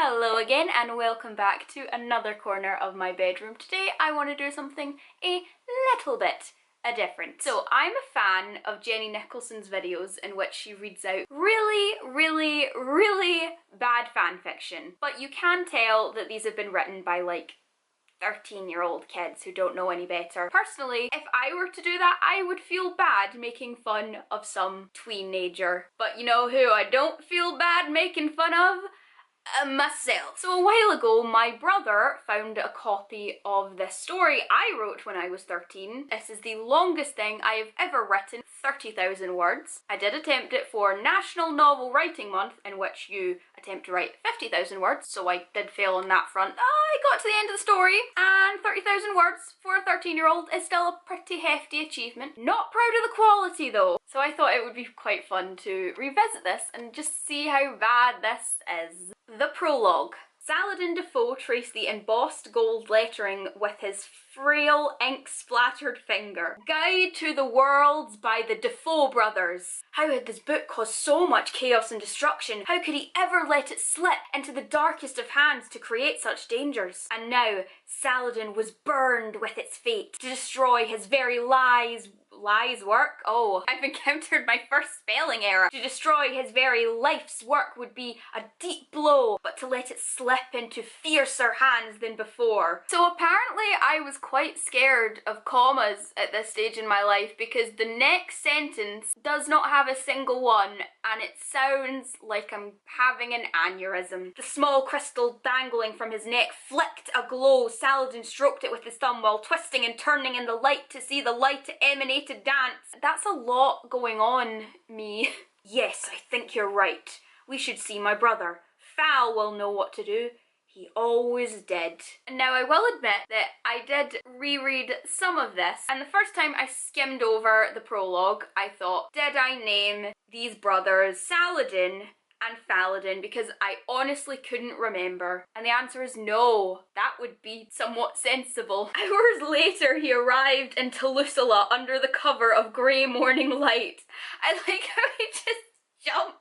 Hello again and welcome back to another corner of my bedroom. Today I want to do something a little bit different. So I'm a fan of Jenny Nicholson's videos in which she reads out really bad fan fiction. But you can tell that these have been written by like 13-year-old kids who don't know any better. Personally, if I were to do that, I would feel bad making fun of some tweenager. But you know who I don't feel bad making fun of? Myself. So a while ago, my brother found a copy of this story I wrote when I was 13. This is the longest thing I have ever written, 30,000 words. I did attempt it for National Novel Writing Month, in which you attempt to write 50,000 words, so I did fail on that front. I got to the end of the story, and 30,000 words for a 13-year-old is still a pretty hefty achievement. Not proud of the quality though, so I thought it would be quite fun to revisit this and just see how bad this is. The prologue. Saladin Defoe traced the embossed gold lettering with his frail, ink-splattered finger. Guide to the Worlds by the Defoe brothers. How had this book caused so much chaos and destruction? How could he ever let it slip into the darkest of hands to create such dangers? And now, Saladin was burned with its fate, to destroy his very lies work? Oh, I've encountered my first spelling error. To destroy his very life's work would be a deep blow, but to let it slip into fiercer hands than before. So apparently I was quite scared of commas at this stage in my life because the next sentence does not have a single one and it sounds like I'm having an aneurysm. The small crystal dangling from his neck flicked a glow. Saladin stroked it with his thumb while twisting and turning in the light to see the light emanate to dance. That's a lot going on, me. Yes, I think you're right. We should see my brother. Fal will know what to do. He always did. Now I will admit that I did reread some of this, and the first time I skimmed over the prologue, I thought, did I name these brothers Saladin and Faladin, because I honestly couldn't remember. And the answer is no. That would be somewhat sensible. Hours later, he arrived in Telusala under the cover of grey morning light. I like how he just jumped.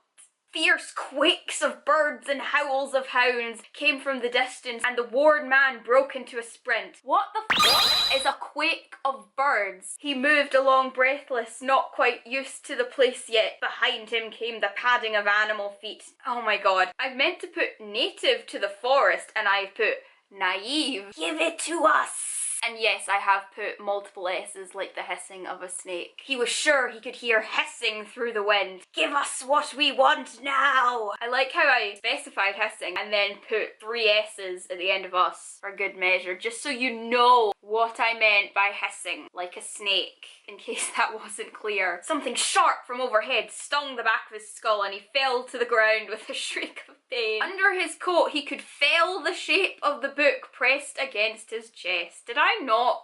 Fierce quakes of birds and howls of hounds came from the distance, and the worn man broke into a sprint. What the fuck is a quake of birds? He moved along breathless, not quite used to the place yet. Behind him came the padding of animal feet. Oh my god. I've meant to put native to the forest, and I've put naive. Give it to us. And yes, I have put multiple S's like the hissing of a snake. He was sure he could hear hissing through the wind. Give us what we want now! I like how I specified hissing and then put 3 S's at the end of us for good measure, just so you know what I meant by hissing, like a snake, in case that wasn't clear. Something sharp from overhead stung the back of his skull and he fell to the ground with a shriek of pain. Under his coat he could feel the shape of the book pressed against his chest. Did I not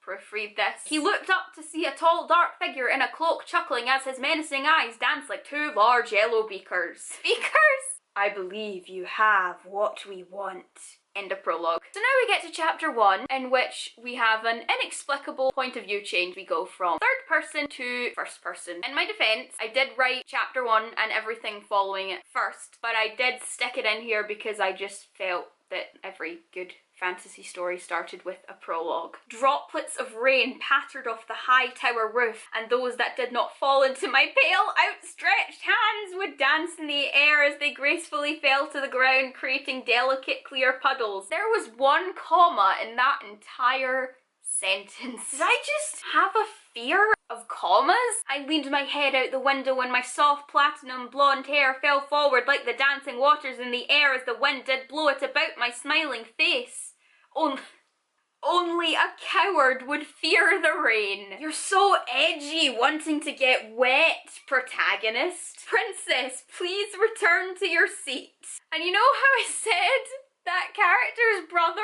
proofread this? He looked up to see a tall dark figure in a cloak chuckling as his menacing eyes danced like 2 large yellow beakers. Beakers? I believe you have what we want. End of prologue. So now we get to chapter 1, in which we have an inexplicable point of view change. We go from third person to first person. In my defense, I did write chapter 1 and everything following it first, but I did stick it in here because I just felt that every good fantasy story started with a prologue. Droplets of rain pattered off the high tower roof, and those that did not fall into my pale, outstretched hands would dance in the air as they gracefully fell to the ground, creating delicate clear puddles. There was 1 comma in that entire sentence. Did I just have a fear of commas? I leaned my head out the window and my soft platinum blonde hair fell forward like the dancing waters in the air as the wind did blow it about my smiling face. Only a coward would fear the rain. You're so edgy, wanting to get wet, protagonist. Princess, please return to your seat. And you know how I said that character's brother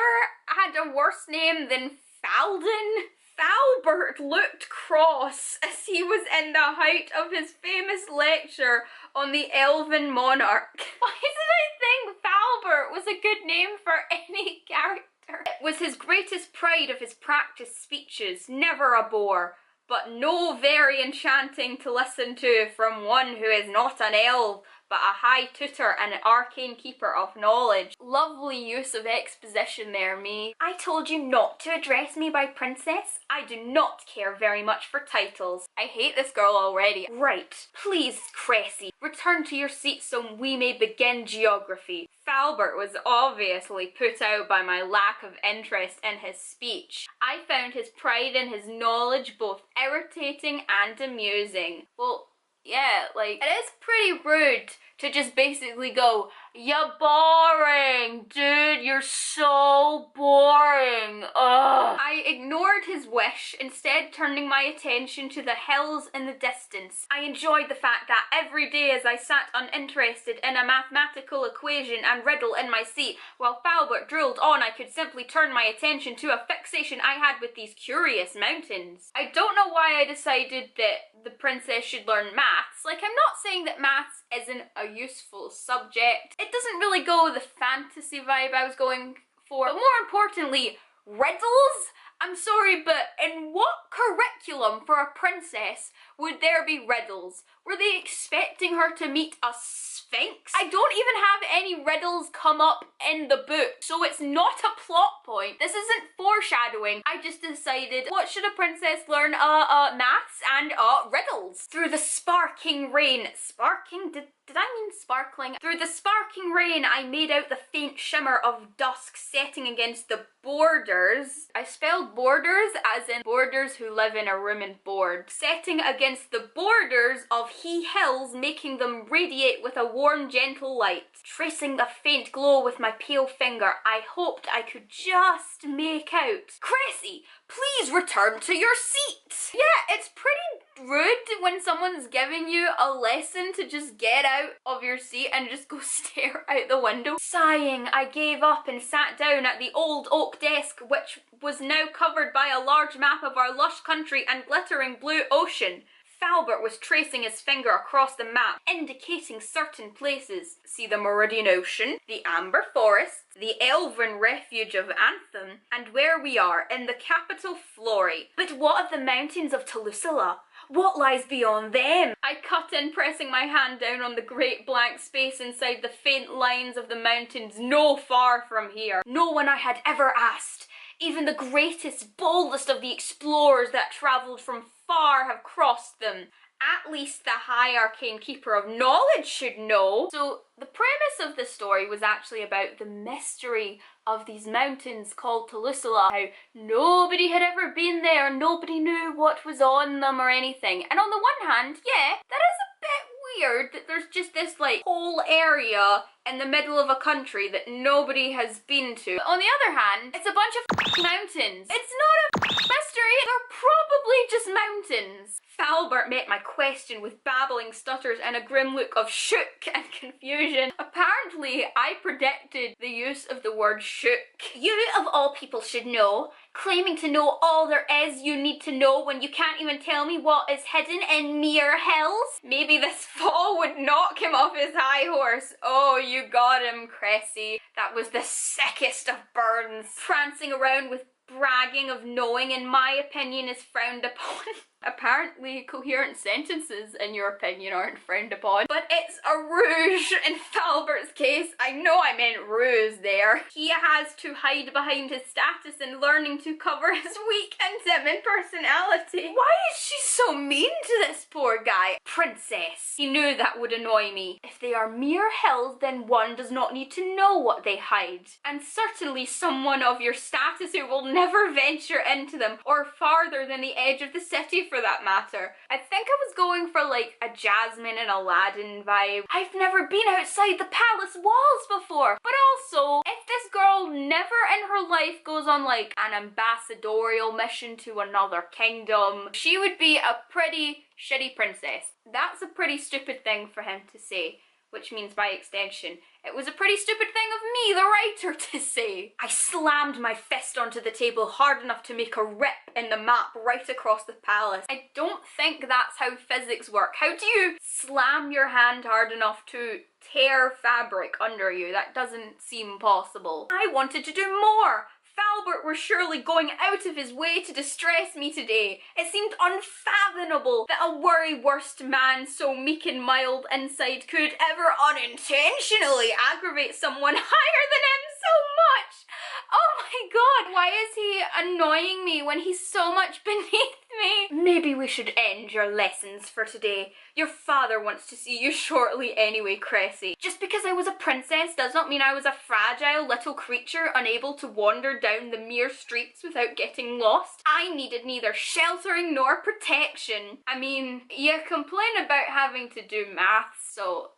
had a worse name than Falden? Falbert looked cross as he was in the height of his famous lecture on the Elven Monarch. Why did I think Falbert was a good name for any character? It was his greatest pride of his practiced speeches, never a bore, but no very enchanting to listen to from one who is not an elf, but a high tutor and an arcane keeper of knowledge. Lovely use of exposition there, me. I told you not to address me by princess. I do not care very much for titles. I hate this girl already. Right, please, Cressy, return to your seat so we may begin geography. Falbert was obviously put out by my lack of interest in his speech. I found his pride in his knowledge both irritating and amusing. Well, yeah, like, it is pretty rude to just basically go, "You're boring, dude, you're so boring, ugh." I ignored his wish, instead turning my attention to the hills in the distance. I enjoyed the fact that every day as I sat uninterested in a mathematical equation and riddle in my seat, while Falbert drilled on, I could simply turn my attention to a fixation I had with these curious mountains. I don't know why I decided that the princess should learn maths. Like, I'm not saying that maths isn't a useful subject. It doesn't really go with the fantasy vibe I was going for. But more importantly, riddles? I'm sorry, but in what curriculum for a princess would there be riddles? Were they expecting her to meet a sphinx? I don't even have any riddles come up in the book, so it's not a plot point. This isn't foreshadowing. I just decided, what should a princess learn? Maths and riddles. Through the sparking rain. Sparking? Did I mean sparkling? Through the sparking rain, I made out the faint shimmer of dusk setting against the borders. I spelled borders as in boarders who live in a room and board. Setting against the borders of he hills, making them radiate with a warm, gentle light. Tracing the faint glow with my pale finger, I hoped I could just make out. Cressy, please return to your seat. Yeah, it's pretty rude when someone's giving you a lesson to just get out of your seat and just go stare out the window. Sighing, I gave up and sat down at the old oak desk, which was now covered by a large map of our lush country and glittering blue ocean. Falbert was tracing his finger across the map, indicating certain places. See the Meridian Ocean, the Amber Forests, the Elven Refuge of Anthem, and where we are, in the capital Flory. But what of the mountains of Tolucilla? What lies beyond them? I cut in, pressing my hand down on the great blank space inside the faint lines of the mountains no far from here. No one I had ever asked. Even the greatest, boldest of the explorers that travelled from far have crossed them. At least the High Arcane Keeper of Knowledge should know. So the premise of the story was actually about the mystery of these mountains called Tolucilla. How nobody had ever been there, nobody knew what was on them or anything. And on the one hand, yeah, that is a bit weird that there's just this like whole area in the middle of a country that nobody has been to. But on the other hand, it's a bunch of mountains. It's not a mystery, they're probably just mountains. Falbert met my question with babbling stutters and a grim look of shook and confusion. Apparently, I predicted the use of the word shook. You, of all people, should know. Claiming to know all there is you need to know when you can't even tell me what is hidden in mere hills? Maybe this fall would knock him off his high horse. Oh, you got him, Cressy. That was the sickest of burns. Prancing around with bragging of knowing, in my opinion, is frowned upon. Apparently, coherent sentences, in your opinion, aren't frowned upon. But it's a ruse in Falbert's case. I know I meant ruse there. He has to hide behind his status and learning to cover his weak and timid personality. Why is she so mean to this poor guy? Princess. He knew that would annoy me. If they are mere hills, then one does not need to know what they hide. And certainly someone of your status who will never venture into them, or farther than the edge of the city for that matter. I think I was going for like a Jasmine and Aladdin vibe. I've never been outside the palace walls before. But also, if this girl never in her life goes on like an ambassadorial mission to another kingdom, she would be a pretty shitty princess. That's a pretty stupid thing for him to say. Which means, by extension, it was a pretty stupid thing of me, the writer, to say. I slammed my fist onto the table hard enough to make a rip in the map right across the palace. I don't think that's how physics work. How do you slam your hand hard enough to tear fabric under you? That doesn't seem possible. I wanted to do more. Falbert were surely going out of his way to distress me today. It seemed unfathomable that a worry-worsted man so meek and mild inside could ever unintentionally aggravate someone higher than him so much. Oh my god, why is he annoying me when he's so much beneath me? Maybe we should end your lessons for today. Your father wants to see you shortly anyway, Cressy. Just because I was a princess does not mean I was a fragile little creature unable to wander down the mere streets without getting lost. I needed neither sheltering nor protection. I mean, you complain about having to do maths, so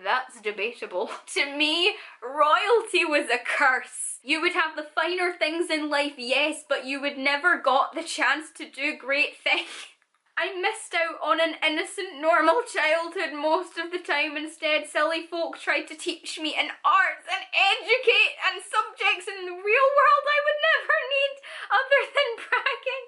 that's debatable. To me, royalty was a curse. You would have the finer things in life, yes, but you would never got the chance to do great things. I missed out on an innocent, normal childhood most of the time. Instead, silly folk tried to teach me in arts and educate and subjects in the real world I would never need other than bragging.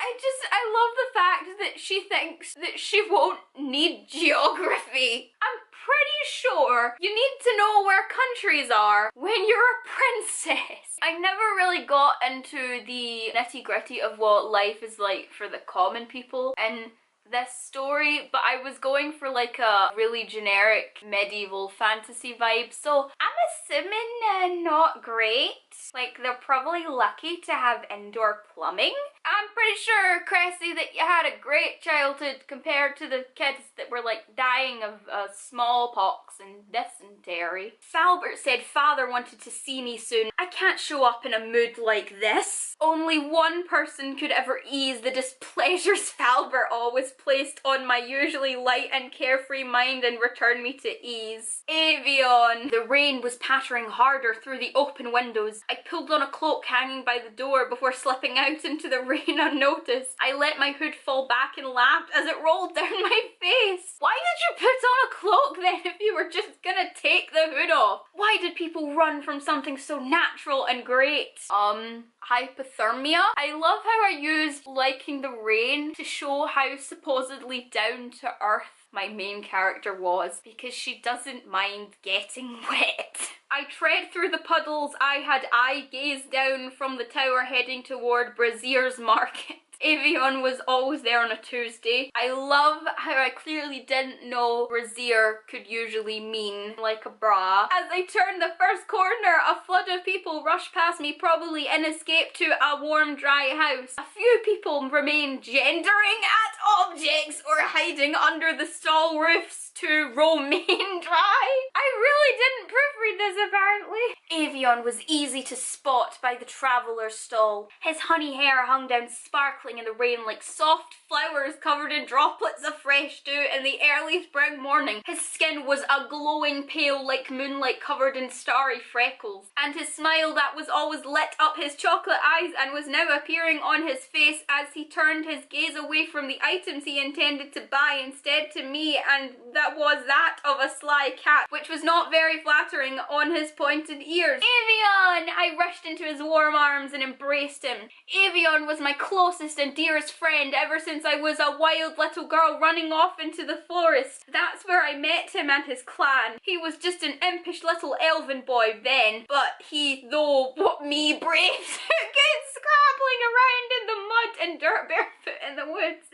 I love the fact that she thinks that she won't need geography. I'm pretty sure you need to know where countries are when you're a princess. I never really got into the nitty-gritty of what life is like for the common people in this story, but I was going for like a really generic medieval fantasy vibe, so I'm assuming not great. Like, they're probably lucky to have indoor plumbing. I'm pretty sure, Cressy, that you had a great childhood compared to the kids that were like dying of smallpox and dysentery. Falbert said father wanted to see me soon. I can't show up in a mood like this. Only one person could ever ease the displeasures Falbert always placed on my usually light and carefree mind and return me to ease. Avion. The rain was pattering harder through the open windows. I pulled on a cloak hanging by the door before slipping out into the rain unnoticed. I let my hood fall back and laughed as it rolled down my face. Why did you put on a cloak then if you were just gonna take the hood off? Why did people run from something so natural and great? Hypothermia? I love how I used liking the rain to show how supposedly down to earth my main character was, because she doesn't mind getting wet. I tread through the puddles I had eye-gazed down from the tower heading toward Brazier's Market. Avion was always there on a Tuesday. I love how I clearly didn't know brassiere could usually mean like a bra. As I turned the first corner, a flood of people rushed past me, probably in escape to a warm, dry house. A few people remained gendering at objects or hiding under the stall roofs to remain dry. I really didn't proofread this apparently. Avion was easy to spot by the traveller's stall. His honey hair hung down sparkling in the rain like soft flowers covered in droplets of fresh dew in the early spring morning. His skin was a glowing pale like moonlight covered in starry freckles, and his smile that was always lit up his chocolate eyes and was now appearing on his face as he turned his gaze away from the items he intended to buy instead to me, and that was that of a sly cat, which was not very flattering on his pointed ears. Avion! I rushed into his warm arms and embraced him. Avion was my closest and dearest friend ever since I was a wild little girl running off into the forest. That's where I met him and his clan. He was just an impish little elven boy then, but he, though, what me brave to get scrabbling around in the mud and dirt barefoot in the woods.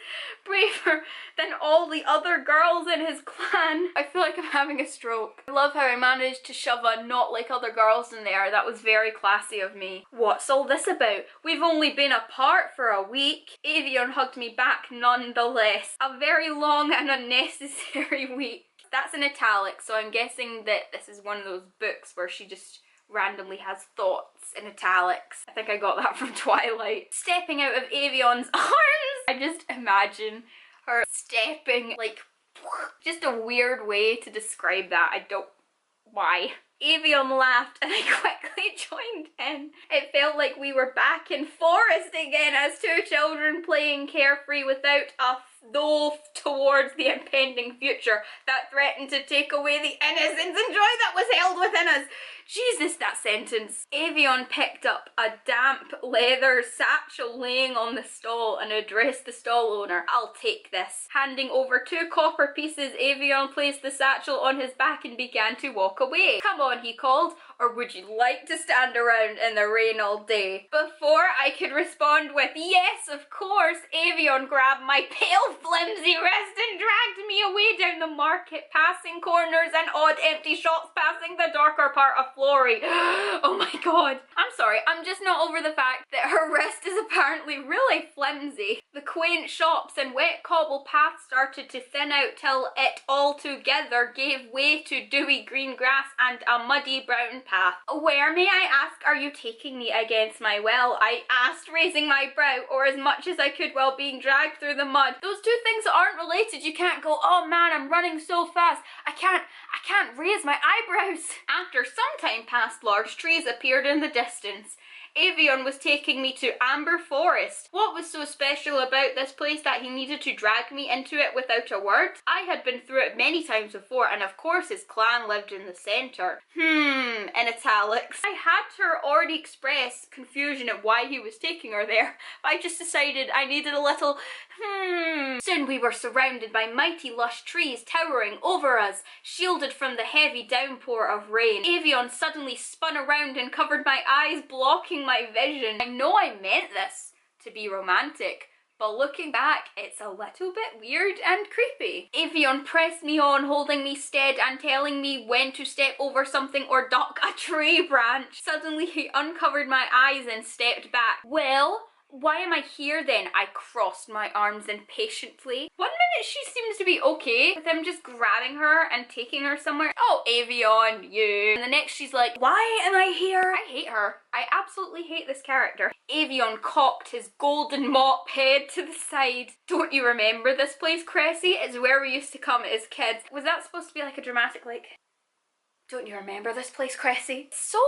Braver than all the other girls in his clan. I feel like I'm having a stroke. I love how I managed to shove a not like other girls in there. That was very classy of me. What's all this about? We've only been apart for a week. Avion hugged me back nonetheless. A very long and unnecessary week. That's in italics, so I'm guessing that this is one of those books where she just randomly has thoughts in italics. I think I got that from Twilight. Stepping out of Avion's arms! I just imagine her stepping like just a weird way to describe that. I don't... why? Avion laughed and I quickly joined in. It felt like we were back in forest again as two children playing carefree without a though towards the impending future that threatened to take away the innocence and joy that was held within us. Jesus, that sentence. Avion picked up a damp leather satchel laying on the stall and addressed the stall owner. I'll take this. Handing over 2 copper pieces, Avion placed the satchel on his back and began to walk away. Come on, he called, or would you like to stand around in the rain all day? Before I could respond with, yes, of course, Avion grabbed my pale, flimsy wrist and dragged me away down the market, passing corners and odd empty shops, passing the darker part of Flory. Oh my god. I'm sorry, I'm just not over the fact that her wrist is apparently really flimsy. The quaint shops and wet cobble paths started to thin out till it altogether gave way to dewy green grass and a muddy brown path. Where, may I ask, are you taking me against my will? I asked, raising my brow, or as much as I could while being dragged through the mud. Those two things aren't related. You can't go, oh man, I'm running so fast. I can't raise my eyebrows. After some time passed, large trees appeared in the distance. Avion was taking me to Amber Forest. What was so special about this place that he needed to drag me into it without a word? I had been through it many times before, and of course his clan lived in the centre. In italics. I had to already express confusion at why he was taking her there, but I just decided I needed a little Soon we were surrounded by mighty lush trees towering over us, shielded from the heavy downpour of rain. Avion suddenly spun around and covered my eyes, blocking my vision. I know I meant this to be romantic, but looking back, it's a little bit weird and creepy. Avion pressed me on, holding me stead and telling me when to step over something or duck a tree branch. Suddenly he uncovered my eyes and stepped back. Well, why am I here then? I crossed my arms impatiently. 1 minute she seems to be okay with him just grabbing her and taking her somewhere. Oh, Avion, you. And the next she's like, why am I here? I hate her. I absolutely hate this character. Avion cocked his golden mop head to the side. Don't you remember this place, Cressy? It's where we used to come as kids. Was that supposed to be like a dramatic, like, don't you remember this place, Cressy? So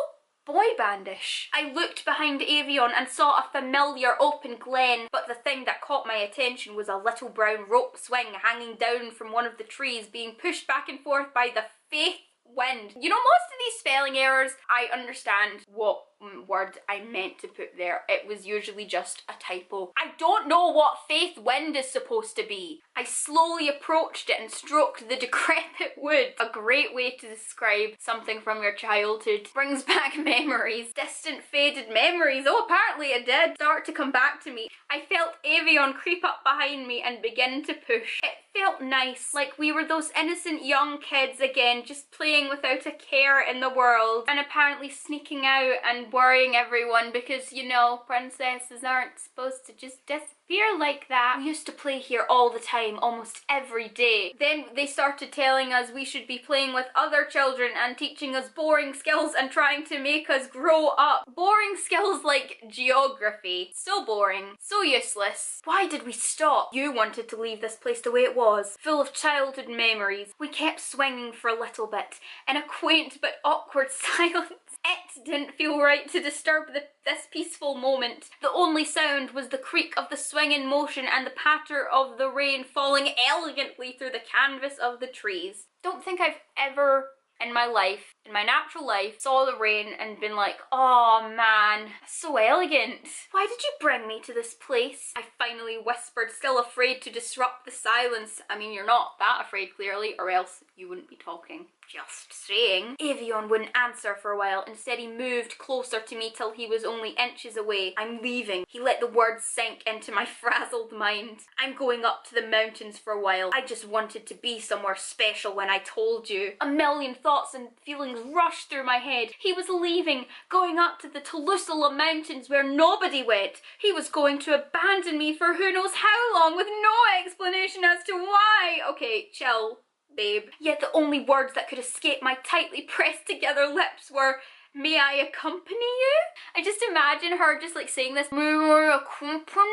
boy bandish. I looked behind Avion and saw a familiar open glen, but the thing that caught my attention was a little brown rope swing hanging down from one of the trees, being pushed back and forth by the faith wind. You know, most of these spelling errors, I understand what word I meant to put there. It was usually just a typo. I don't know what faith wind is supposed to be. I slowly approached it and stroked the decrepit wood. A great way to describe something from your childhood. Brings back memories. Distant faded memories. Oh, apparently it did start to come back to me. I felt Avion creep up behind me and begin to push. It felt nice, like we were those innocent young kids again, just playing without a care in the world, and apparently sneaking out and worrying everyone because, you know, princesses aren't supposed to just disappear like that. We used to play here all the time, almost every day. Then they started telling us we should be playing with other children and teaching us boring skills and trying to make us grow up. Boring skills like geography. So boring. So useless. Why did we stop? You wanted to leave this place the way it was, full of childhood memories. We kept swinging for a little bit, in a quaint but awkward silence. It didn't feel right to disturb this peaceful moment. The only sound was the creak of the swing in motion and the patter of the rain falling elegantly through the canvas of the trees. Don't think I've ever in my life, in my natural life, saw the rain and been like, oh man, so elegant. Why did you bring me to this place? I finally whispered, still afraid to disrupt the silence. I mean, you're not that afraid clearly, or else you wouldn't be talking. Just saying. Avion wouldn't answer for a while. Instead, he moved closer to me till he was only inches away. I'm leaving. He let the words sink into my frazzled mind. I'm going up to the mountains for a while. I just wanted to be somewhere special when I told you. A million thoughts and feelings rushed through my head. He was leaving, going up to the Talusala Mountains where nobody went. He was going to abandon me for who knows how long with no explanation as to why. Okay, chill, babe. Yet the only words that could escape my tightly pressed together lips were, may I accompany you? I just imagine her just like saying this, may I accompany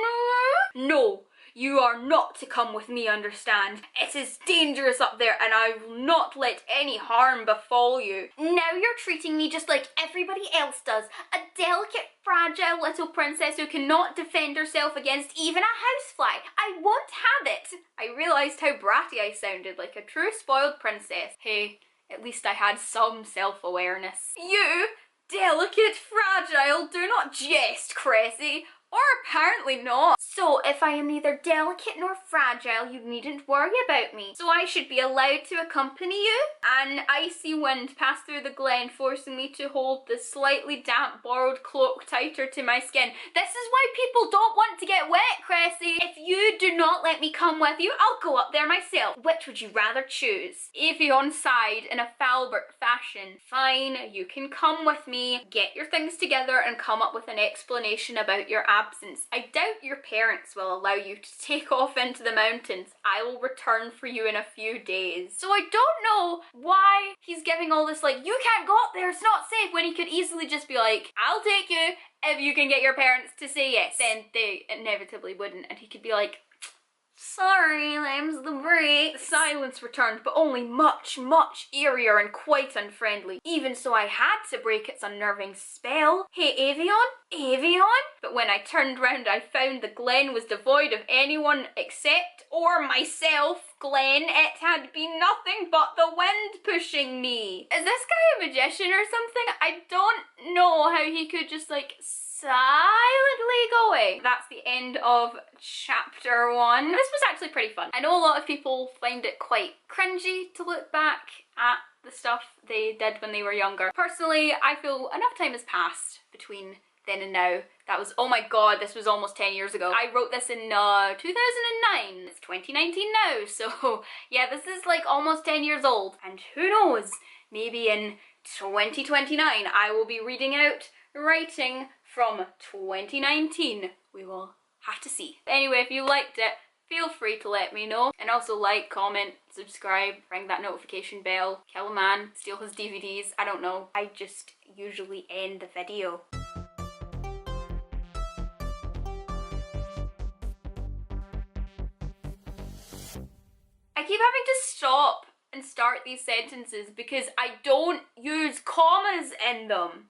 you? No, you are not to come with me, understand? It is dangerous up there and I will not let any harm befall you. Now you're treating me just like everybody else does. A delicate, fragile little princess who cannot defend herself against even a housefly. I won't have it. I realised how bratty I sounded, like a true spoiled princess. Hey, At least I had some self-awareness. You, delicate, fragile, do not jest, Cressy. Or apparently not. So if I am neither delicate nor fragile, you needn't worry about me. So I should be allowed to accompany you? An icy wind passed through the glen, forcing me to hold the slightly damp borrowed cloak tighter to my skin. This is why people don't want to get wet, Cressy. If you do not let me come with you, I'll go up there myself. Which would you rather choose? Avion sighed in a Falbert fashion. Fine, you can come with me, get your things together and come up with an explanation about your absence. I doubt your parents will allow you to take off into the mountains. I will return for you in a few days. So I don't know why he's giving all this like, you can't go up there, it's not safe, when he could easily just be like, I'll take you if you can get your parents to say yes. Then they inevitably wouldn't, and he could be like, sorry, them's the breaks. Silence returned, but only much, much eerier and quite unfriendly. Even so, I had to break its unnerving spell. Hey, Avion? Avion? But when I turned round, I found the glen was devoid of anyone except or myself. Glen, it had been nothing but the wind pushing me. Is this guy a magician or something? I don't know how he could just like silently go away. That's the end of chapter 1. This was actually pretty fun. I know a lot of people find it quite cringy to look back at the stuff they did when they were younger. Personally, I feel enough time has passed between then and now. That was, oh my god, this was almost 10 years ago. I wrote this in 2009. It's 2019 now, so yeah, this is like almost 10 years old. And who knows, maybe in 2029 I will be reading out writing from 2019. We will have to see. Anyway, if you liked it, feel free to let me know. And also like, comment, subscribe, ring that notification bell, kill a man, steal his DVDs, I don't know. I just usually end the video. I keep having to stop and start these sentences because I don't use commas in them.